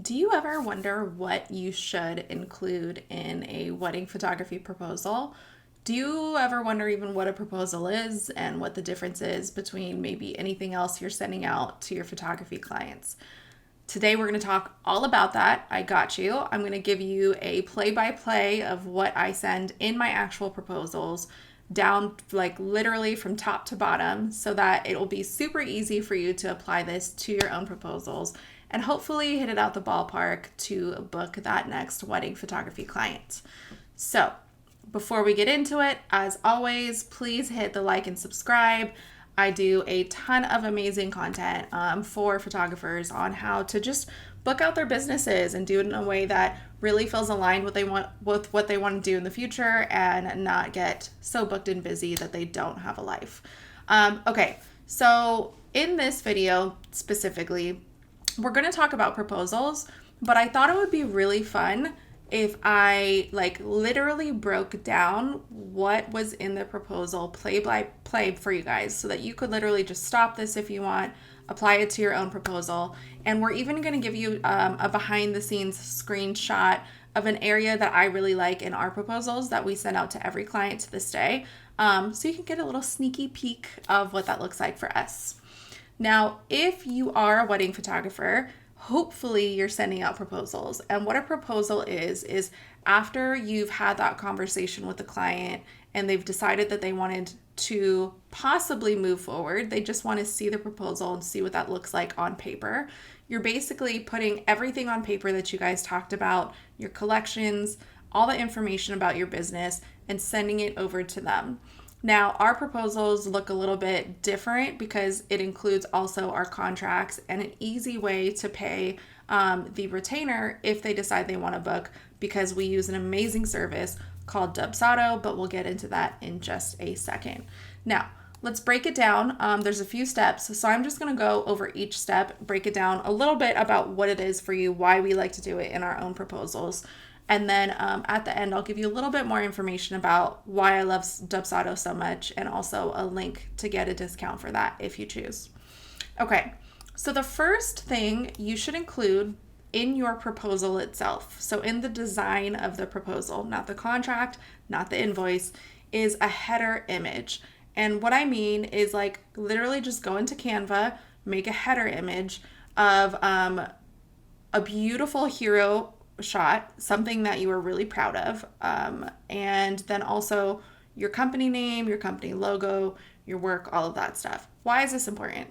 Do you ever wonder what you should include in a wedding photography proposal? Do you ever wonder even what a proposal is and what the difference is between maybe anything else you're sending out to your photography clients? Today, we're going to talk all about that. I got you. I'm going to give you a play by play of what I send in my actual proposals, down like literally from top to bottom, so that it will be super easy for you to apply this to your own proposals and hopefully hit it out the ballpark to book that next wedding photography client. So, before we get into it, as always, please hit the like and subscribe. I do a ton of amazing content for photographers on how to just book out their businesses and do it in a way that really feels aligned with what they want to do in the future and not get so booked and busy that they don't have a life. Okay, so in this video specifically, we're going to talk about proposals, but I thought it would be really fun if I like literally broke down what was in the proposal play by play for you guys so that you could literally just stop this if you want, apply it to your own proposal. And we're even going to give you a behind the scenes screenshot of an area that I really like in our proposals that we send out to every client to this day. So you can get a little sneaky peek of what that looks like for us. Now, if you are a wedding photographer, hopefully you're sending out proposals. And what a proposal is after you've had that conversation with the client and they've decided that they wanted to possibly move forward, they just want to see the proposal and see what that looks like on paper. You're basically putting everything on paper that you guys talked about, your collections, all the information about your business, and sending it over to them. Now, our proposals look a little bit different because it includes also our contracts and an easy way to pay the retainer if they decide they want to book, because we use an amazing service called Dubsado, but we'll get into that in just a second. Now, let's break it down. There's a few steps, so I'm just going to go over each step, break it down a little bit about what it is for you, why we like to do it in our own proposals. And then at the end, I'll give you a little bit more information about why I love Dubsado so much and also a link to get a discount for that if you choose. Okay, so the first thing you should include in your proposal itself, so in the design of the proposal, not the contract, not the invoice, is a header image. And what I mean is like literally just go into Canva, make a header image of a beautiful hero shot, something that you are really proud of, and then also your company name, your company logo, your work, all of that stuff. Why is this important?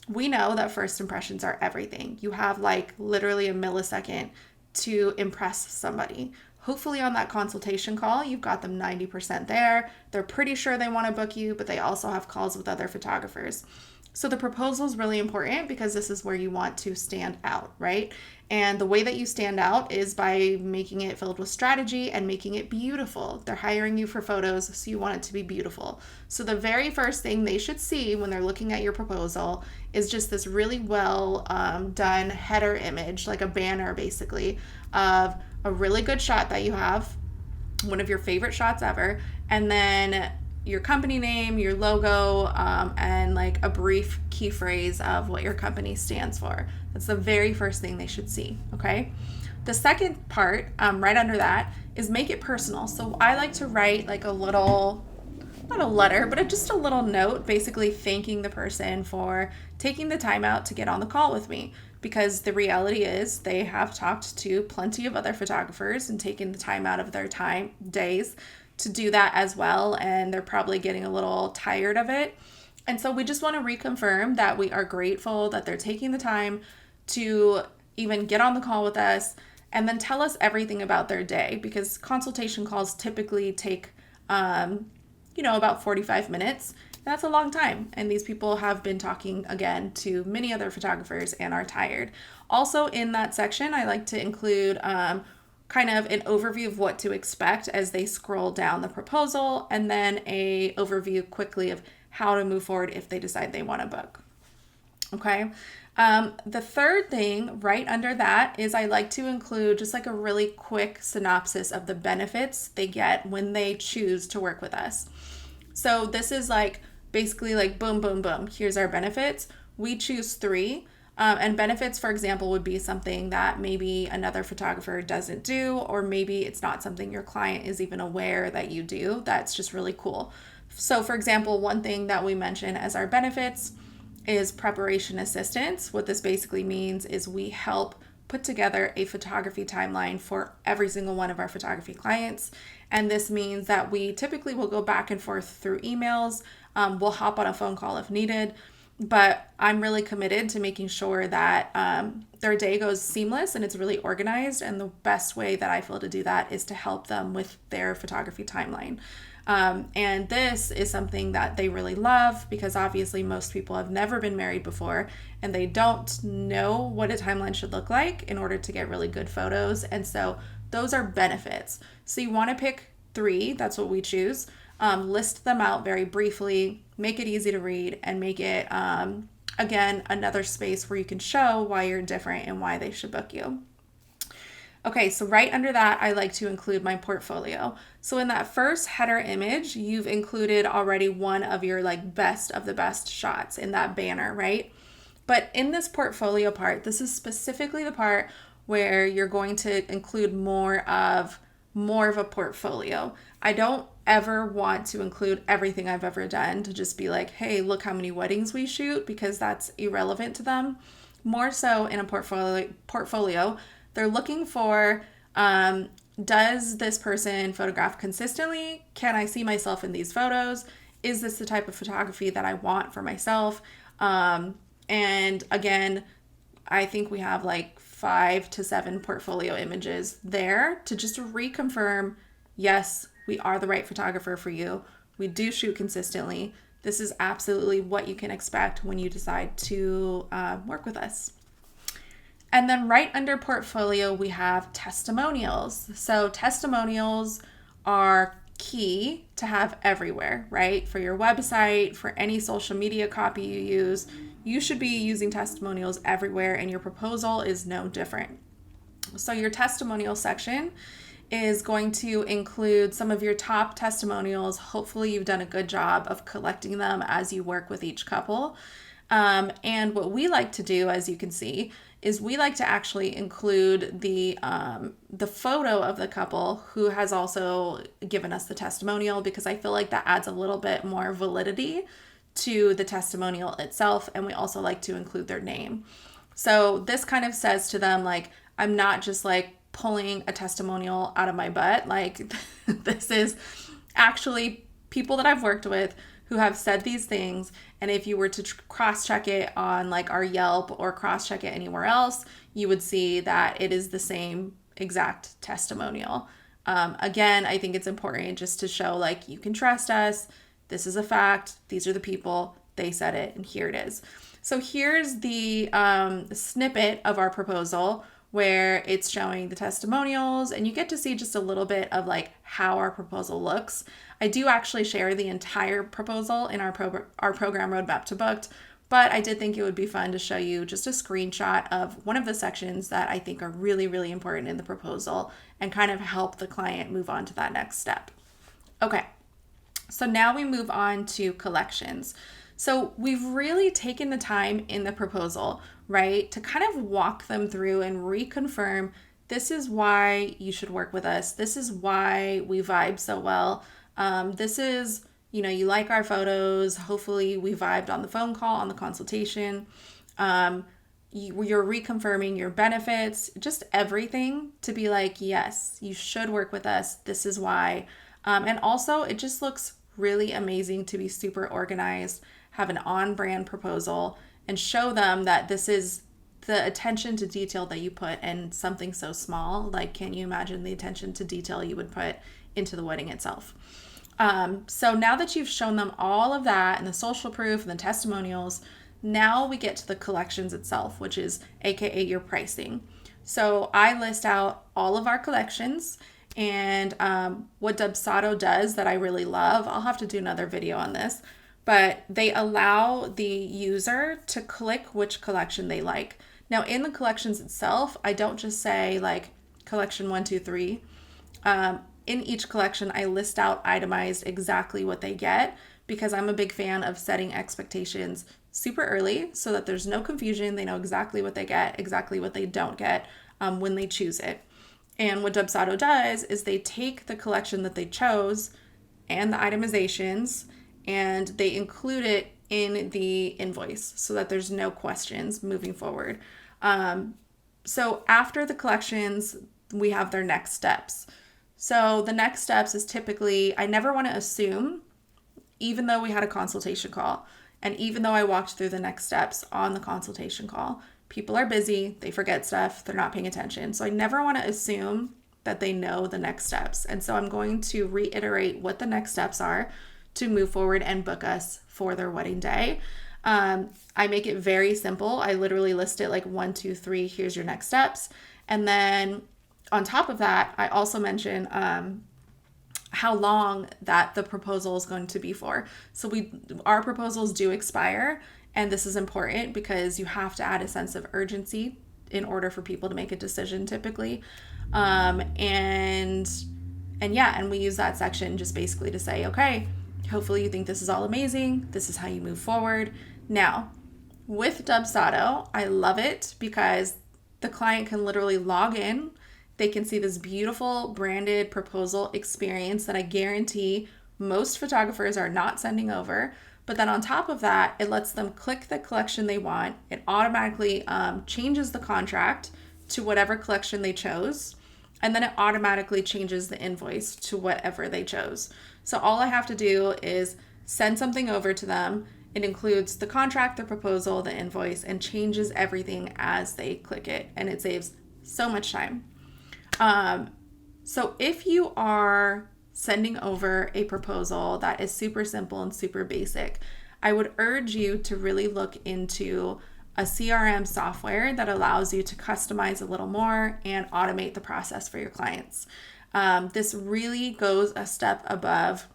We know that first impressions are everything. You have like literally a millisecond to impress somebody. Hopefully on that consultation call, you've got them 90% there. They're pretty sure they want to book you, but they also have calls with other photographers. So the proposal is really important because this is where you want to stand out, right? And the way that you stand out is by making it filled with strategy and making it beautiful. They're hiring you for photos, so you want it to be beautiful. So the very first thing they should see when they're looking at your proposal is just this really well done header image, like a banner basically, of a really good shot that you have, one of your favorite shots ever, and then your company name, your logo, and like a brief key phrase of what your company stands for. That's the very first thing they should see, okay? The second part, right under that, is make it personal. So I like to write like a little, not a letter, but just a little note, basically thanking the person for taking the time out to get on the call with me. Because the reality is they have talked to plenty of other photographers and taken the time out of their days to do that as well, and they're probably getting a little tired of it. And so we just want to reconfirm that we are grateful that they're taking the time to even get on the call with us and then tell us everything about their day, because consultation calls typically take about 45 minutes. That's a long time, and these people have been talking again to many other photographers and are tired. Also in that section, I like to include kind of an overview of what to expect as they scroll down the proposal, and then a overview quickly of how to move forward if they decide they want to book. Okay. The third thing right under that is I like to include just like a really quick synopsis of the benefits they get when they choose to work with us. So this is like basically like boom, boom, boom. Here's our benefits. We choose 3. And benefits, for example, would be something that maybe another photographer doesn't do, or maybe it's not something your client is even aware that you do. That's just really cool. So, for example, one thing that we mention as our benefits is preparation assistance. What this basically means is we help put together a photography timeline for every single one of our photography clients. And this means that we typically will go back and forth through emails. We'll hop on a phone call if needed, but I'm really committed to making sure that their day goes seamless and it's really organized. And the best way that I feel to do that is to help them with their photography timeline. And this is something that they really love because obviously most people have never been married before and they don't know what a timeline should look like in order to get really good photos. And so those are benefits. So you want to pick 3, that's what we choose. List them out very briefly, make it easy to read, and make it, again, another space where you can show why you're different and why they should book you. Okay, so right under that, I like to include my portfolio. So in that first header image, you've included already one of your like best of the best shots in that banner, right? But in this portfolio part, this is specifically the part where you're going to include more of a portfolio. I don't ever want to include everything I've ever done to just be like, hey, look how many weddings we shoot, because that's irrelevant to them. More so in a portfolio, they're looking for, does this person photograph consistently? Can I see myself in these photos? Is this the type of photography that I want for myself? And again, I think we have like 5 to 7 portfolio images there to just reconfirm, yes, we are the right photographer for you. We do shoot consistently. This is absolutely what you can expect when you decide to work with us. And then right under portfolio, we have testimonials. So testimonials are key to have everywhere, right? For your website, for any social media copy you use, you should be using testimonials everywhere, and your proposal is no different. So your testimonial section is going to include some of your top testimonials. Hopefully you've done a good job of collecting them as you work with each couple. And what we like to do, as you can see, is we like to actually include the photo of the couple who has also given us the testimonial, because I feel like that adds a little bit more validity to the testimonial itself. And we also like to include their name. So this kind of says to them, like, I'm not just like pulling a testimonial out of my butt. Like this is actually people that I've worked with who have said these things. And if you were to cross-check it on like our Yelp or cross-check it anywhere else, you would see that it is the same exact testimonial. Again, I think it's important just to show like you can trust us. This is a fact. These are the people. They said it, and here it is. So here's the snippet of our proposal where it's showing the testimonials, and you get to see just a little bit of like how our proposal looks. I do actually share the entire proposal in our program Roadmap to Booked, but I did think it would be fun to show you just a screenshot of one of the sections that I think are really, really important in the proposal and kind of help the client move on to that next step. Okay, so now we move on to collections. So we've really taken the time in the proposal, right, to kind of walk them through and reconfirm, this is why you should work with us. This is why we vibe so well. This is, you like our photos. Hopefully we vibed on the phone call, on the consultation. You're reconfirming your benefits, just everything to be like, yes, you should work with us. This is why. And also it just looks really amazing to be super organized, have an on-brand proposal, and show them that this is the attention to detail that you put in something so small. Like, can you imagine the attention to detail you would put into the wedding itself? So now that you've shown them all of that and the social proof and the testimonials, now we get to the collections itself, which is AKA your pricing. So I list out all of our collections, and what Dubsado does that I really love, I'll have to do another video on this, but they allow the user to click which collection they like. Now in the collections itself, I don't just say like collection 1, 2, 3. In each collection, I list out itemized exactly what they get, because I'm a big fan of setting expectations super early so that there's no confusion. They know exactly what they get, exactly what they don't get when they choose it. And what Dubsado does is they take the collection that they chose and the itemizations and they include it in the invoice so that there's no questions moving forward. So after the collections, we have their next steps. So the next steps is typically, I never want to assume, even though we had a consultation call, and even though I walked through the next steps on the consultation call, people are busy, they forget stuff, they're not paying attention. So I never want to assume that they know the next steps. And so I'm going to reiterate what the next steps are to move forward and book us for their wedding day. I make it very simple. I literally list it like 1, 2, 3, here's your next steps. And then on top of that, I also mention how long that the proposal is going to be for. So our proposals do expire, and this is important because you have to add a sense of urgency in order for people to make a decision typically. And we use that section just basically to say, okay, hopefully you think this is all amazing. This is how you move forward. Now, with Dubsado, I love it because the client can literally log in. They can see this beautiful branded proposal experience that I guarantee most photographers are not sending over. But then on top of that, it lets them click the collection they want. It automatically changes the contract to whatever collection they chose. And then it automatically changes the invoice to whatever they chose. So all I have to do is send something over to them. It includes the contract, the proposal, the invoice, and changes everything as they click it. And it saves so much time. So if you are sending over a proposal that is super simple and super basic, I would urge you to really look into a CRM software that allows you to customize a little more and automate the process for your clients. This really goes a step above,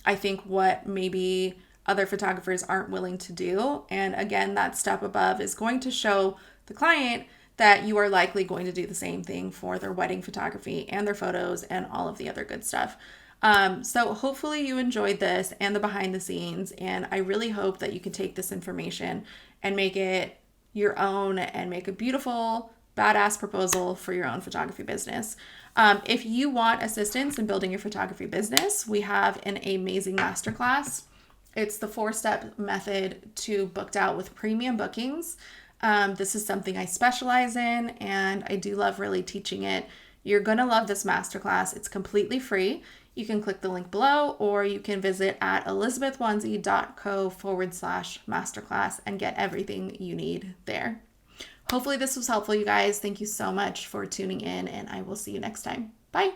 I think, what maybe other photographers aren't willing to do. And again, that step above is going to show the client that you are likely going to do the same thing for their wedding photography and their photos and all of the other good stuff. So hopefully you enjoyed this and the behind the scenes, and I really hope that you can take this information and make it your own and make a beautiful, badass proposal for your own photography business. If you want assistance in building your photography business, we have an amazing masterclass. It's the 4-step method to booked out with premium bookings. This is something I specialize in, and I do love really teaching it. You're going to love this masterclass. It's completely free. You can click the link below, or you can visit at elizabethnwansi.co/masterclass and get everything you need there. Hopefully this was helpful, you guys. Thank you so much for tuning in, and I will see you next time. Bye.